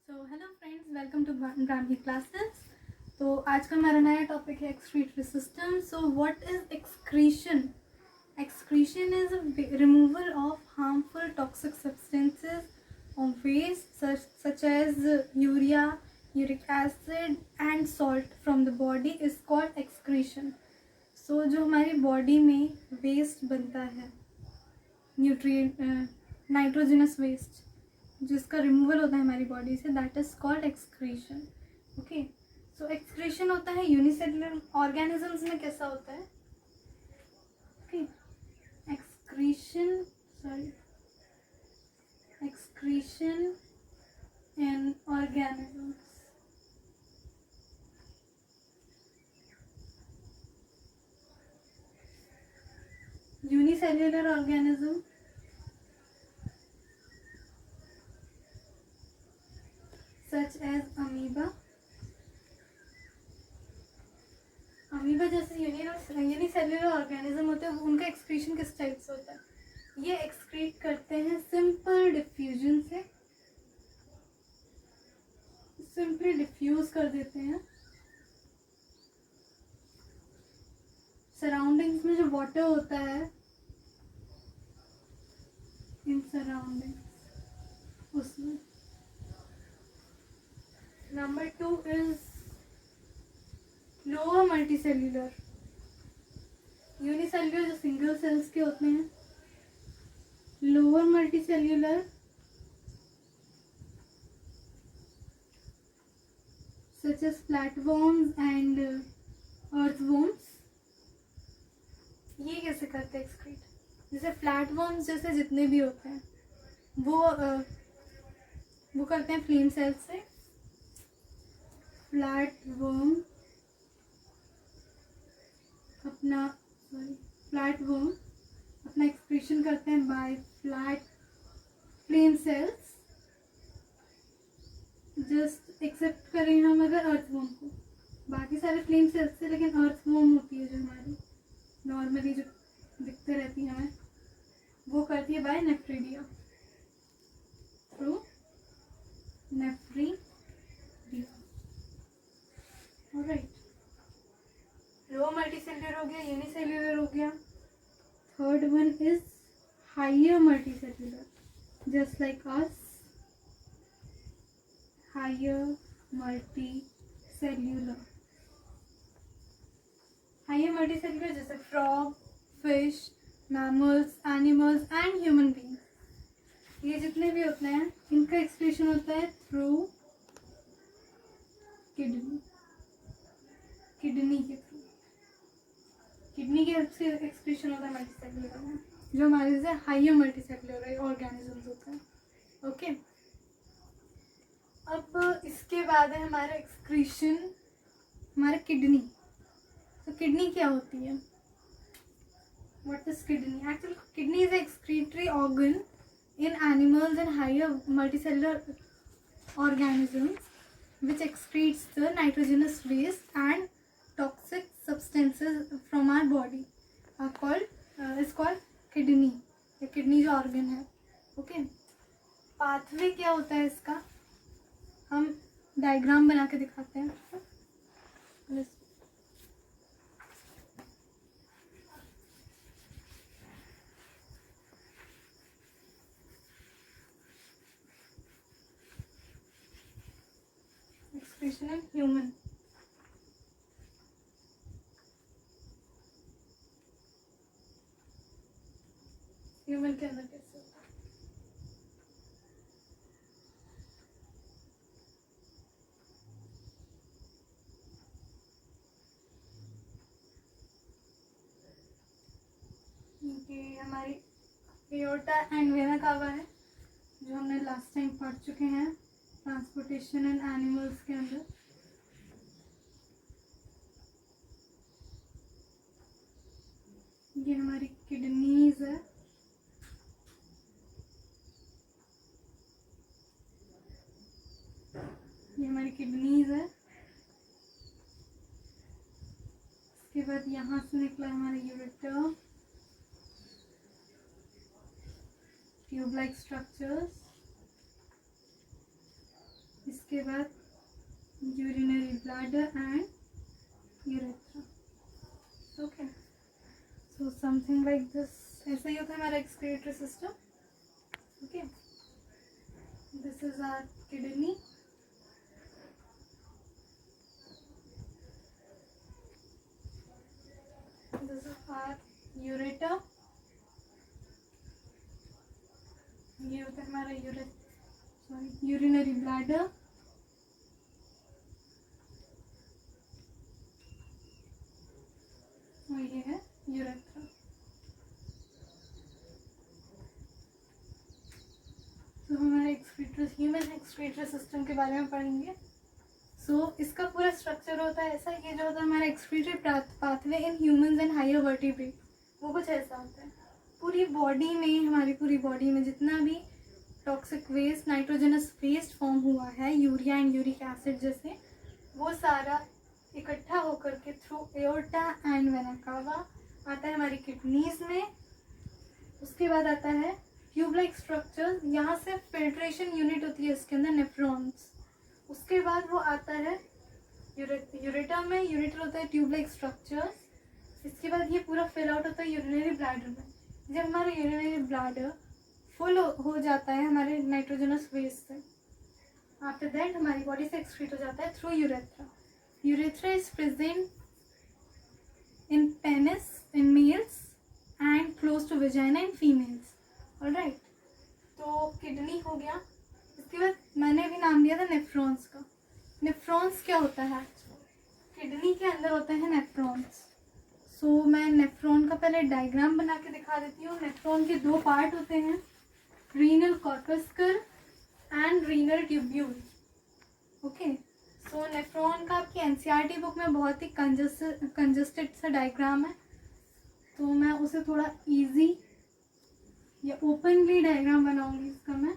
So hello friends, welcome to Brahmi classes. तो आज का हमारा नया टॉपिक है excretory system. So what is excretion? Excretion is removal of harmful toxic substances और waste such as urea, uric acid and salt from the body is called excretion. So जो हमारी body में वेस्ट बनता है, nutrient, nitrogenous waste, जिसका removal होता है हमारी बॉडी से, that is called excretion. Okay, so excretion होता है यूनिसेलुलर ऑर्गेनिजम्स में। कैसा होता है? ओके, एक्सक्रीशन इन organisms. Unicellular organism such as amoeba जैसे यूनिसेलुलर ऑर्गेनिज्म होते हैं, उनका एक्सक्रीशन किस टाइप से होता है? ये एक्सक्रीट करते हैं सिंपल डिफ्यूजन से, सिंपली डिफ्यूज कर देते हैं सराउंडिंग्स में। जो वाटर होता है इन सराउंडिंग्स, उसमें। Number 2 is lower multicellular. Unicellular जो सिंगल सेल्स के होते हैं, lower multicellular such as flatworms and earthworms। ये कैसे करते हैं एक्सक्रीट? जैसे फ्लैटवर्म्स जैसे जितने भी होते हैं वो करते हैं फ्लेम सेल्स से। फ्लैटवर्म अपना एक्सक्रीशन करते हैं by flat flame cells. Just accept करें हम अगर अर्थवर्म को, बाकी सारे फ्लेम सेल्स से, लेकिन अर्थवर्म होती है जो हमारी नॉर्मली जो दिखते रहती है हमें, वो करती है by nephridia, through nephridia. Alright, lower multicellular हो गया, यूनिसेल्युलर हो गया। Third one is higher multicellular, just like us, higher multicellular. Higher multicellular जैसे frog, fish, mammals, animals and human beings. ये जितने भी होते हैं, इनका एक्सक्रीशन होता है थ्रू किडनी के थ्रू। किडनी के एक्सक्रीशन होता है मल्टीसेल्युलर में, जो हमारे से हायर मल्टीसेल्युलर ऑर्गेनिजम्स होते हैं। ओके, अब इसके बाद है हमारा एक्सक्रीशन, हमारा किडनी। तो किडनी क्या होती है? What is kidney? Actually kidney is excretory organ in animals and higher multicellular organisms which excretes the nitrogenous waste and toxic substances from our body are called kidney। ये kidney जो organ है। Okay, pathway क्या होता है इसका? हम diagram बना के दिखाते हैं। Excretion in human. ह्यूमन के अंदर कैसे होता है? ये हमारी एओर्टा एंड वेना कावा है, जो हमने लास्ट टाइम पढ़ चुके हैं ट्रांसपोर्टेशन एंड एनिमल्स के अंदर। ये हमारी किडनीज है। ये हमारी किडनीज है। इसके बाद यहाँ से निकला हमारा यूरेटर, ट्यूब लाइक स्ट्रक्चर्स। उसके बाद urinary bladder and urethra. Okay, so something like this. ऐसा ही होता है हमारा excretory system. Okay, this is our kidney. This is our ureter. ये होता है हमारा यूरिनरी ब्लैडर. और ये है यूरेथ्रा. तो हमारे ह्यूमन एक्सक्रीटरी सिस्टम के बारे में पढ़ेंगे. इसका पूरा स्ट्रक्चर होता है ऐसा. ये जो होता है हमारा excretory pathway in humans and higher vertebrate, वो कुछ ऐसा होता है. पूरी बॉडी में, हमारी पूरी बॉडी में जितना भी toxic waste, nitrogenous waste form हुआ है, यूरिया एंड यूरिक एसिड जैसे, वो सारा इकट्ठा होकर के through aorta and vena cava आता है हमारी किडनीज में. उसके बाद आता है ट्यूब लाइक स्ट्रक्चर. यहाँ से फिल्ट्रेशन यूनिट होती है इसके अंदर, नेफ्रॉन्स. उसके बाद वो आता है यूरेटर में. यूरेटर होता है ट्यूब लाइक स्ट्रक्चर्स. इसके बाद ये पूरा फिल आउट होता है यूरिनरी ब्लैडर में. जब हमारा यूरिनरी ब्लैडर फुल हो जाता है हमारे नाइट्रोजनस वेस्ट से, आफ्टर दैट हमारी बॉडी से एक्सक्रीट हो जाता है through urethra. Urethra is present in penis in males and close to vagina in females. Alright, तो किडनी हो गया. इसके बाद मैंने अभी नाम दिया था नेफ्रॉन्स का. नेफ्रॉन्स क्या होता है? किडनी के अंदर होते हैं नेफ्रॉन्स. मैं नेफ्रॉन का पहले डायग्राम बना के दिखा देती हूँ. नेफ्रॉन के दो पार्ट होते हैं, renal corpuscle and renal tubule. Okay, nephron का आपकी एनसीईआरटी बुक में बहुत ही कंजस्टेड सा डायग्राम है, तो मैं उसे थोड़ा इजी या ओपनली डायग्राम बनाऊंगी इसका मैं.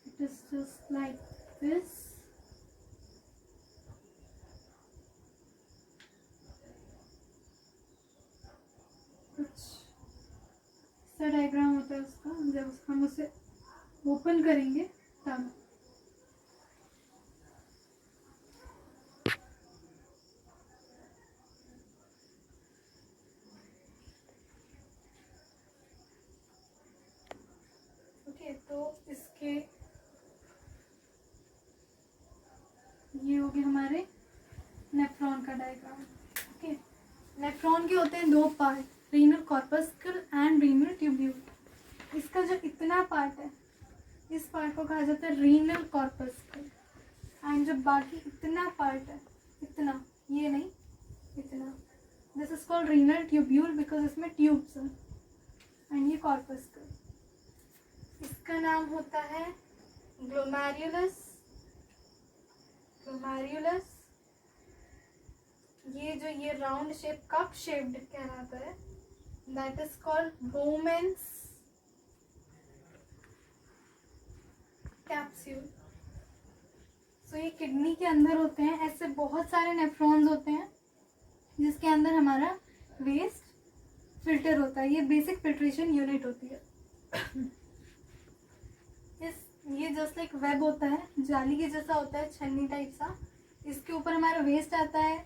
It is just like this. कुछ ऐसा डायग्राम होता है उसका. जब हम उसे ओपन करेंगे तब. ओके, तो इसके ये हो गया हमारे नेफ्रॉन का डायग्राम. ओके, नेफ्रॉन के होते हैं दो part, renal corpuscle and renal tubule. इसका जो इतना पार्ट है, इस पार्ट को कहा जाता है रीनल कॉर्पस्कल. एंड जो बाकी इतना पार्ट है, इतना, ये नहीं, इतना, this is called renal tubule because इसमें ट्यूब्स हैं. एंड ये कॉर्पस्कल, इसका नाम होता है ग्लोमेरुलस. ग्लोमेरुलस, ये राउंड शेप, कप शेप्ड कहलाता है. That is called बोमेंस capsule. ये किडनी के अंदर होते हैं. ऐसे बहुत सारे नेफ्रॉन्स होते हैं जिसके अंदर हमारा वेस्ट फिल्टर होता है. ये बेसिक फिल्ट्रेशन यूनिट होती है. ये जस्ट लाइक वेब होता है, जाली के जैसा होता है, छन्नी टाइप सा. इसके ऊपर हमारा वेस्ट आता है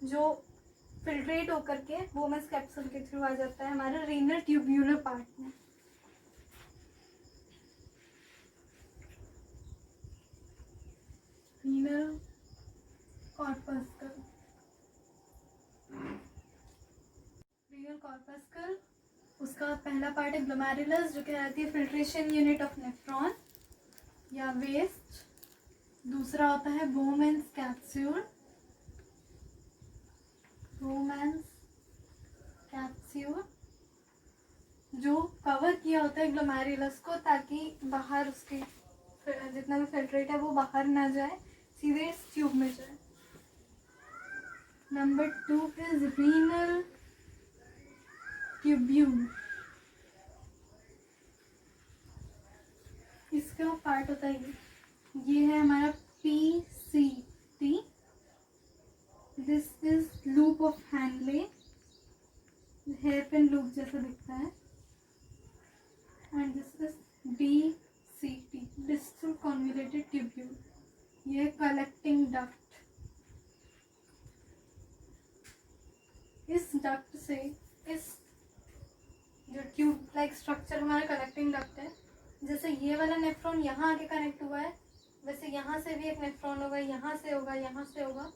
जो फिल्ट्रेट होकर के बोमेंस कैप्सूल के थ्रू आ जाता है हमारे रीनल ट्यूब्यूलर पार्ट में. Renal corpuscle. रीनल कॉर्पस्कल, उसका पहला पार्ट है ग्लोमेरुलस, जो कहलाती है फिल्ट्रेशन यूनिट ऑफ नेफ्रॉन या वेस्ट. दूसरा होता है बोमेंस कैप्सूल. बोमेंस कैप्सूल जो कवर किया होता है ग्लोमेरुलस को, ताकि बाहर उसके जितना भी फिल्ट्रेट है वो बाहर ना जाए, सीधे इस ट्यूब में जाए. Number 2 is renal tubule. इसका पार्ट होता है ये है हमारा PCT. This is loop of Henle, hairpin loop जैसा दिखता है. And this is DCT, distal convoluted tubule. ये वाला नेफ्रॉन यहाँ आके कनेक्ट हुआ है, वैसे यहाँ से भी एक नेफ्रॉन होगा, यहाँ से होगा, यहाँ से होगा।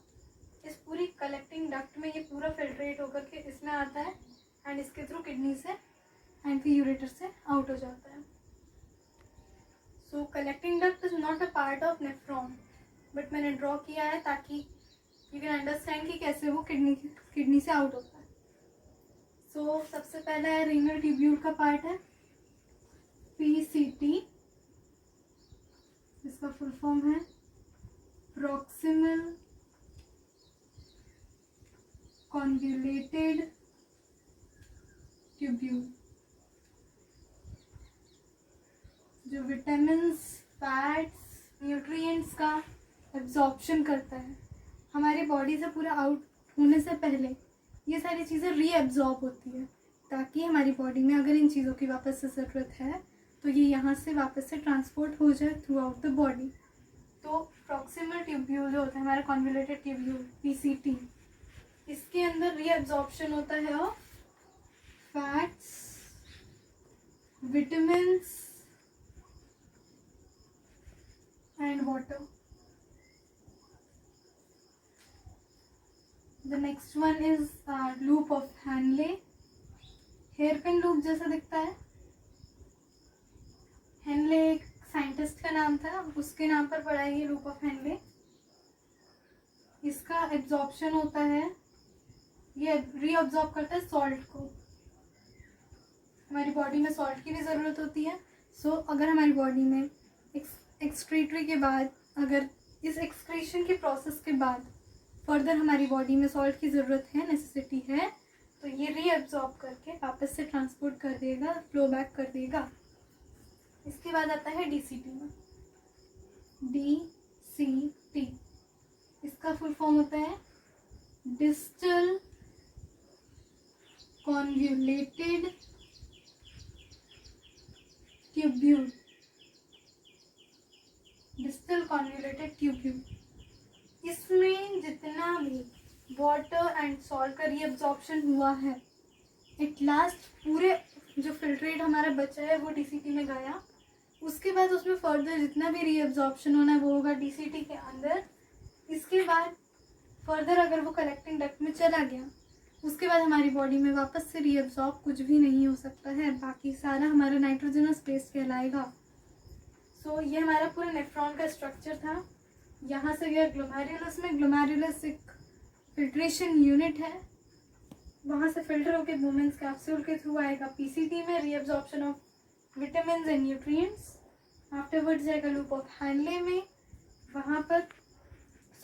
इस पूरी कलेक्टिंग डक्ट में ये पूरा फिल्ट्रेट होकर के इसमें आता है एंड इसके थ्रू किडनी से एंड फिर यूरेटर से आउट हो जाता है। So collecting duct is not a part of nephron, but मैंने ड्रॉ किया है ताकि यू कैन अंडरस्टैंड कि कैसे वो किडनी से आउट होता है। सो सबसे पहला है रीनल ट्यूब्यूल का पार्ट है PCT, इसका फुल फॉर्म है प्रॉक्सिमल कॉन्वोल्यूटेड ट्यूब्यूल, जो विटामिन्स, फैट्स, न्यूट्रिएंट्स का एब्जॉर्प्शन करता है। हमारी बॉडी से पूरा आउट होने से पहले ये सारी चीज़ें रीअब्जॉर्ब होती है, ताकि हमारी बॉडी में अगर इन चीज़ों की वापस से ज़रूरत है तो ये यहाँ से वापस से ट्रांसपोर्ट हो जाए थ्रू आउट द बॉडी। तो प्रॉक्सिमल ट्यूब्यूल जो होता है हमारा कॉन्वोल्यूटेड ट्यूब्यूल PCT, इसके अंदर रीअब्जॉर्प्शन होता है of fats, vitamins and water. The next one is loop of Henle, hairpin loop जैसा दिखता है। हेनले एक साइंटिस्ट का नाम था, उसके नाम पर पड़ा है ये लूप ऑफ हेनले। इसका एब्जॉर्प्शन होता है, ये रीअब्जॉर्ब करता है सॉल्ट को। हमारी बॉडी में सॉल्ट की भी ज़रूरत होती है। सो अगर हमारी बॉडी में एक्सक्रीटरी के बाद, अगर इस एक्सक्रीशन के प्रोसेस के बाद फर्दर हमारी बॉडी में सॉल्ट की ज़रूरत है, नेसेसिटी है, तो ये रीअब्जॉर्ब करके वापस से ट्रांसपोर्ट कर देगा, फ्लो बैक कर देगा। इसके बाद आता है DCT में, DCT, इसका फुल फॉर्म होता है distal convoluted tubule, distal convoluted tubule. इसमें जितना भी वाटर एंड सॉल्ट का रीअब्जॉर्प्शन हुआ है, एट लास्ट पूरे जो फिल्ट्रेट हमारा बचा है वो DCT में गया। उसके बाद उसमें फर्दर जितना भी रीअब्जॉर्प्शन होना है वो होगा DCT के अंदर। इसके बाद फर्दर अगर वो कलेक्टिंग डक्ट में चला गया, उसके बाद हमारी बॉडी में वापस से रीअब्जॉर्ब कुछ भी नहीं हो सकता है, बाकी सारा हमारा नाइट्रोजनस वेस्ट कहलाएगा। सो ये हमारा पूरा नेफ्रॉन का स्ट्रक्चर था। यहाँ से गया ग्लोमेरुलस में, ग्लोमेरुलस एक फिल्ट्रेशन यूनिट है, वहाँ से फिल्टर होकर वुमेन्स कैप्सूल के थ्रू आएगा PCT में, reabsorption of vitamins and nutrients. Afterward जाएगा लूप ऑफ हैनले में, वहाँ पर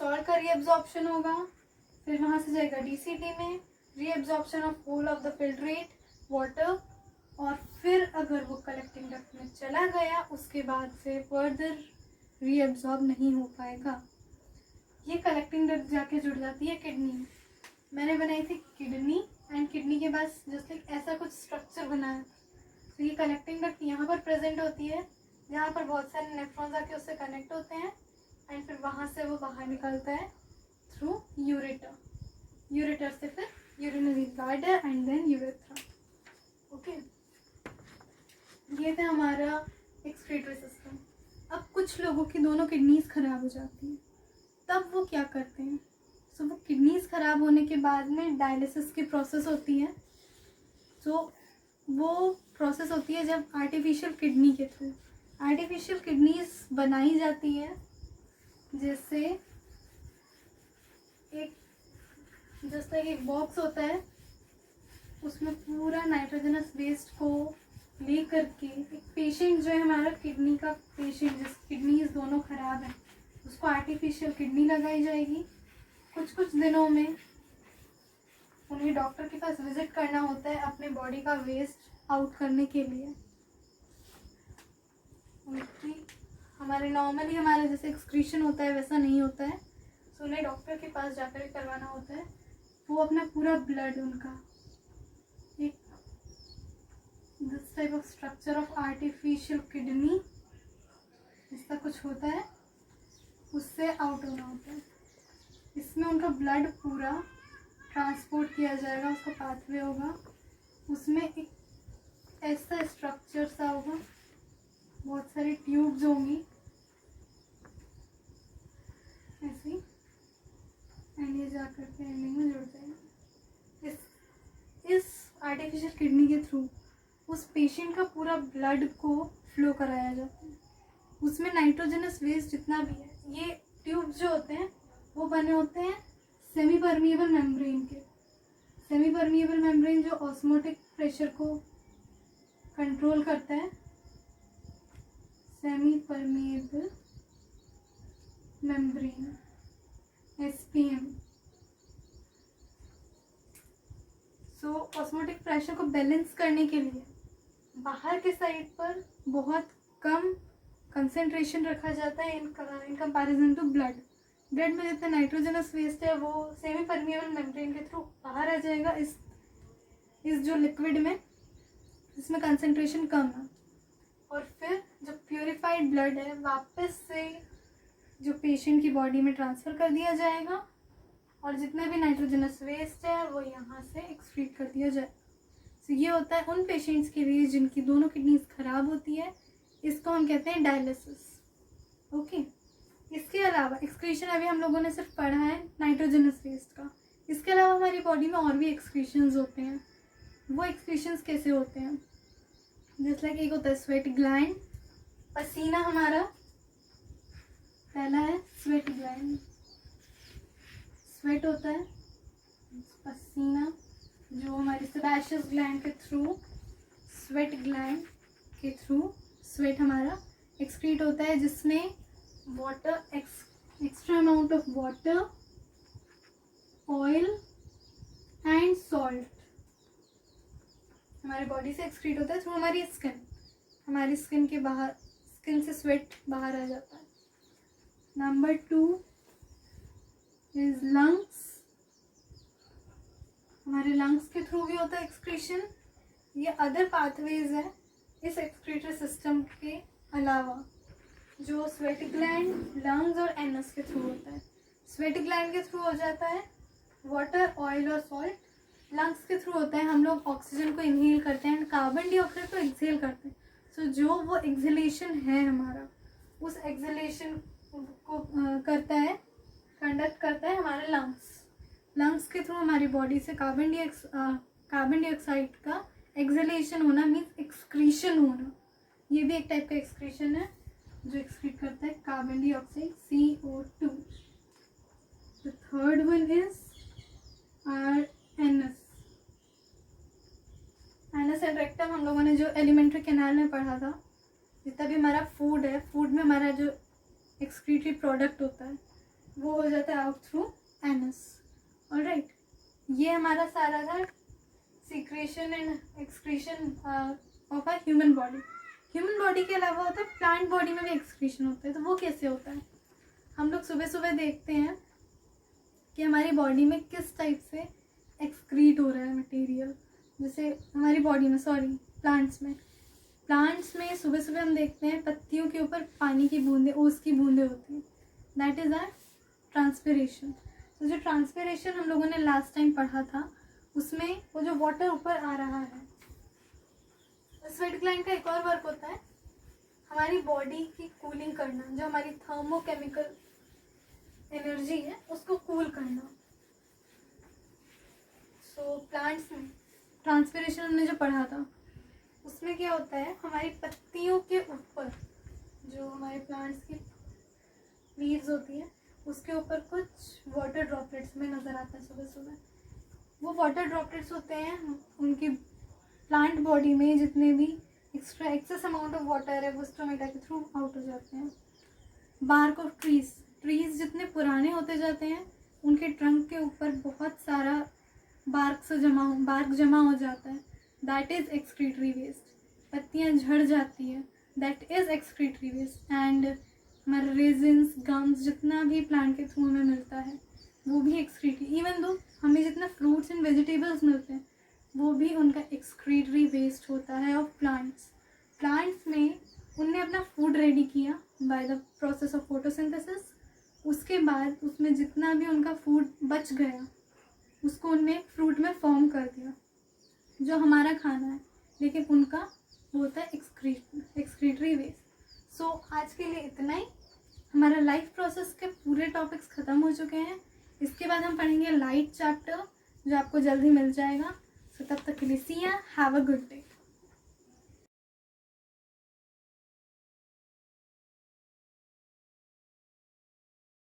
सॉल्ट का रीअब्जॉर्प्शन होगा। फिर वहाँ से जाएगा DCT में, reabsorption of whole of the filtrate, water, और फिर अगर वो कलेक्टिंग डक्ट में चला गया उसके बाद से फर्दर रीअब्जॉर्ब नहीं हो पाएगा। ये कलेक्टिंग डक्ट जाके जुड़ जाती है किडनी में। मैंने बनाई थी किडनी एंड किडनी के पास जस्ट लाइक ऐसा कुछ स्ट्रक्चर बना है। तो ये कलेक्टिंग डक्ट यहाँ पर प्रेजेंट होती है, जहाँ पर बहुत सारे नेफ्रॉन्स आके उससे कनेक्ट होते हैं एंड फिर वहाँ से वो बाहर निकलता है थ्रू यूरेटर, यूरेटर से फिर urinary bladder and then urethra. Okay, ये था हमारा एक्सक्रीटरी सिस्टम। अब कुछ लोगों की दोनों किडनीज खराब हो जाती हैं, तब वो क्या करते हैं? सो वो किडनीज खराब होने के बाद में डायलिसिस की प्रोसेस होती है। सो वो प्रोसेस होती है जब आर्टिफिशियल किडनी के थ्रू आर्टिफिशियल किडनीज बनाई जाती है। जैसे एक जस्ट लाइक एक बॉक्स होता है, उसमें पूरा नाइट्रोजनस वेस्ट को ले करके एक पेशेंट जो है हमारा किडनी का पेशेंट, जिस किडनीज दोनों खराब है, उसको आर्टिफिशियल किडनी लगाई जाएगी। कुछ दिनों में उन्हें डॉक्टर के पास विजिट करना होता है अपने बॉडी का वेस्ट आउट करने के लिए। उनकी हमारे नॉर्मली हमारा जैसे एक्सक्रीशन होता है वैसा नहीं होता है, तो उन्हें डॉक्टर के पास जाकर करवाना होता है। वो अपना पूरा ब्लड, उनका एक this type of structure of artificial kidney इसका कुछ होता है, उससे आउट होना होता है। इसमें उनका ब्लड पूरा ट्रांसपोर्ट किया जाएगा, उसका पाथवे होगा, उसमें एक ऐसा स्ट्रक्चर सा होगा, बहुत सारी आर्टिफिशियल किडनी के थ्रू उस पेशेंट का पूरा ब्लड को फ्लो कराया जाता है। उसमें नाइट्रोजनस वेस्ट जितना भी है, ये ट्यूब जो होते हैं वो बने होते हैं सेमी परमिएबल मेम्ब्रेन के। सेमी परमिएबल मेम्ब्रेन जो ऑस्मोटिक प्रेशर को कंट्रोल करता है, सेमी परमिएबल मेम्ब्रेन SPM। सो ऑस्मोटिक प्रेशर को बैलेंस करने के लिए बाहर के साइड पर बहुत कम कंसेंट्रेशन रखा जाता है in comparison to blood. Blood में जितना नाइट्रोजनस वेस्ट है वो सेमी परमिएबल मेम्ब्रेन के थ्रू बाहर आ जाएगा इस जो लिक्विड में, जिसमें कंसेंट्रेशन कम है, और फिर जो प्योरीफाइड ब्लड है वापस से जो पेशेंट की बॉडी में ट्रांसफ़र कर दिया जाएगा, और जितना भी नाइट्रोजनस वेस्ट है वो यहाँ से एक्सक्रीट कर दिया जाए। तो ये होता है उन पेशेंट्स के लिए जिनकी दोनों किडनीज खराब होती है, इसको हम कहते हैं डायलिसिस। ओके, इसके अलावा एक्सक्रीशन अभी हम लोगों ने सिर्फ पढ़ा है नाइट्रोजनस वेस्ट का। इसके अलावा हमारी बॉडी में और भी एक्सक्रीशंस होते हैं। वो एक्सक्रीशंस कैसे होते हैं? जैसे लाइक एक होता है स्वेट ग्लैंड, पसीना हमारा पहला है स्वेट ग्लैंड। स्वेट होता है पसीना जो हमारी सेबेशियस ग्लैंड के थ्रू, स्वेट ग्लैंड के थ्रू स्वेट हमारा एक्सक्रीट होता है, जिसमें water extra amount of water, oil and salt हमारे बॉडी से एक्सक्रीट होता है थ्रू हमारी स्किन। हमारी स्किन के बाहर, स्किन से स्वेट बाहर आ जाता है। Number 2 is lungs. हमारे लंग्स के थ्रू भी होता है एक्सक्रीशन। ये अदर पाथवेज है इस एक्सक्रीटरी सिस्टम के अलावा, जो स्वेट ग्लैंड, लंग्स और एनस के थ्रू होता है। स्वेट ग्लैंड के थ्रू हो जाता है वाटर, ऑयल और सॉल्ट। लंग्स के थ्रू होता है हम लोग ऑक्सीजन को इनहेल करते हैं एंड कार्बन डाइऑक्साइड को एक्सहेल करते हैं। सो जो वो एक्सहेलेशन है हमारा, उस एक्सहेलेशन को कंडक्ट करता है हमारे लंग्स। लंग्स के थ्रू हमारी बॉडी से कार्बन डाइऑक्साइड का एक्सहेलेशन होना मीन्स एक्सक्रीशन होना। ये भी एक टाइप का एक्सक्रीशन है जो एक्सक्रीट करता है carbon dioxide CO2। The third one is our anus. Anus and rectum हम लोगों ने जो एलिमेंट्री कैनाल में पढ़ा था, जितना भी हमारा फूड है, फूड में हमारा जो एक्सक्रीटरी प्रोडक्ट होता है वो हो जाता है आउट थ्रू एनस। ऑलराइट, ये हमारा सारा था secretion and excretion of a human body. Human body के अलावा होता है प्लांट बॉडी में भी एक्सक्रीशन होता है। तो वो कैसे होता है? हम लोग सुबह सुबह देखते हैं कि हमारी बॉडी में किस टाइप से एक्सक्रीट हो रहा है मटेरियल। जैसे हमारी बॉडी में, प्लांट्स में सुबह सुबह हम देखते हैं पत्तियों के ऊपर पानी की बूंदें, ओस की बूंदें होती हैं। That is our transpiration. तो जो ट्रांसपिरेशन हम लोगों ने लास्ट टाइम पढ़ा था, उसमें वो जो वाटर ऊपर आ रहा है, स्वेट ग्लैंड का एक और वर्क होता है हमारी बॉडी की कूलिंग करना। जो हमारी थर्मोकेमिकल एनर्जी है उसको कूल करना। सो प्लांट्स में ट्रांसपिरेशन हमने जो पढ़ा था उसमें क्या होता है, हमारी पत्तियों के ऊपर जो हमारे प्लांट्स की लीव्स होती है उसके ऊपर कुछ वाटर ड्रॉपलेट्स में नज़र आता है सुबह सुबह। वो वाटर ड्रॉपलेट्स होते हैं, उनकी प्लांट बॉडी में जितने भी एक्सेस अमाउंट ऑफ वाटर है वो स्टोमेटा के थ्रू आउट हो जाते हैं। बार्क ऑफ ट्रीज जितने पुराने होते जाते हैं उनके ट्रंक के ऊपर बहुत सारा बार्क जमा हो जाता है। That is excretory waste. पत्तियाँ झड़ जाती है, that is excretory waste. And हमारे रेजिन्स, गम्स, जितना भी प्लांट के थ्रू हमें मिलता है वो भी एक्सक्रीटरी। इवन दो हमें जितना फ्रूट्स एंड वेजिटेबल्स मिलते हैं वो भी उनका एक्सक्रीटरी वेस्ट होता है ऑफ प्लांट्स में उनने अपना फूड रेडी किया by the process of photosynthesis. उसके बाद उसमें जितना भी उनका फूड बच गया उसको उनने फ्रूट में फॉर्म कर दिया जो हमारा खाना है, लेकिन उनका वो होता है एक्सक्रीटरी वेस्ट। सो आज के लिए इतना ही। हमारा लाइफ प्रोसेस के पूरे टॉपिक्स ख़त्म हो चुके हैं। इसके बाद हम पढ़ेंगे लाइट चैप्टर जो आपको जल्दी मिल जाएगा। सो तब तक के लिए सी या, हैव अ गुड डे।